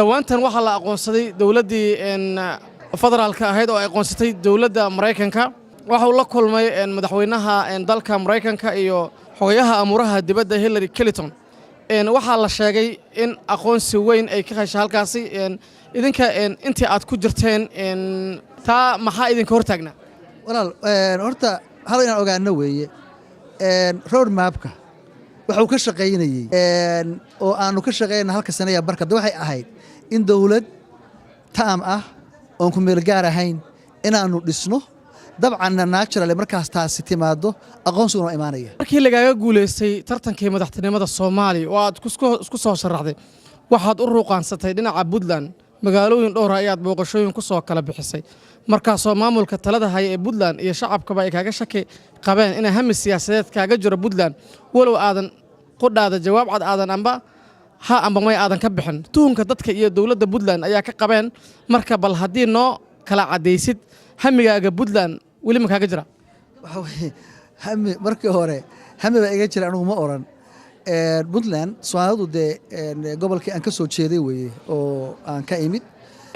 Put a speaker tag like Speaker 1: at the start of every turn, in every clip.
Speaker 1: Dhawaantan waxaa la aqoonsaday dawladdii federaalka ahayd oo ay aqoonsatay dawladda Mareykanka. Waxa uu la kulmay madaxweynaha dalka Mareykanka iyo xogayaha amuraha dibadda Hillary Clinton. Waxaa la sheegay in aqoonsi weyn ay ka heshay halkaasi idinka intii aad ku jirteen taa maxaa idinka hortaagnaa?
Speaker 2: walaal horta hal inaan ogaano weeye road mapka waxa uu ka shaqeynayay oo aanu ka shaqeynaa halka sanaya barkada waxay ahayd in dawlad taam ah oo ku meel gaar ahayn inaanu dhisno dabcan natural markaas taasi timaado aqoonsiga imaanaya
Speaker 1: markii lagaaga guuleystay tartankii madaxtinimada Soomaaliya oo aad isku soo sharaxday waxaad u ruuqaansatay dhinaca Puntland magaalooyin dhowr ah ayaad booqashooyin ku soo kala bixisay markaas oo maamulka talada haya ee Puntland iyo shacabkaba ay kaaga shaki qabeen in hami siyaasadeed kaaga jiro Puntland walow aadan qodhaada jawaab cad aadan amba may aadan ka bixin tuhunka dadka iyo dawladda Puntland ayaa ka qabeen marka bal hadii noo kala cadeysid hamigaaga Puntland wali ma kaaga jira
Speaker 2: waxa weeye hami markii hore hami ba iga jira anigu ma oran Puntland Soomaalidu de gobolkii aan ka soo jeeday weeye oo aan ka imid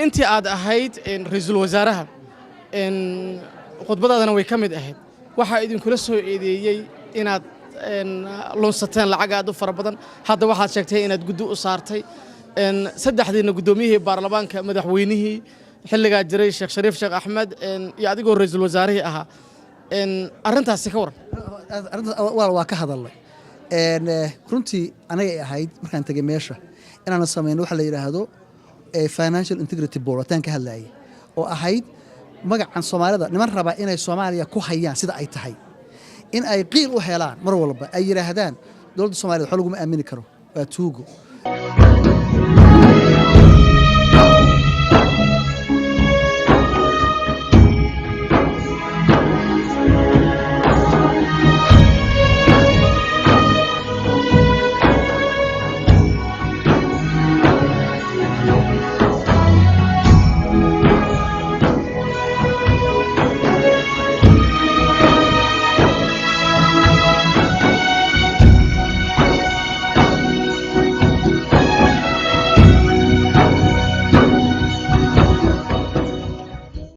Speaker 1: intii aad ahayd ra'iisul wasaaraha khudbadaadana way ka mid ahayd waxa idin kula soo eedeeyay inaad lunsateen lacag aad u fara badan hadda waxaad sheegtay inaad guddi u saartay saddexdiina gudoomiyihii baarlamaanka madaxweynihii xilligaa jiray Sheekh Shariif Sheekh Axmed iyo adigoo ra'iisul wasaarihii ahaa arrintaasi ka waran
Speaker 2: waa ka hadalay runtii anaga ay ahayd markaan tagay meesha inaan sameeyno waxa la yiraahdo financial integrity board tan ka hadlayay oo ahayd magacan Soomaalida niman raba inay Soomaaliya ku hayaan sida ay tahay in ay qiil u helaan mar walba ay yiraahdaan dawladda Soomaaliya waxa lagu ma aamini karo waa tuugo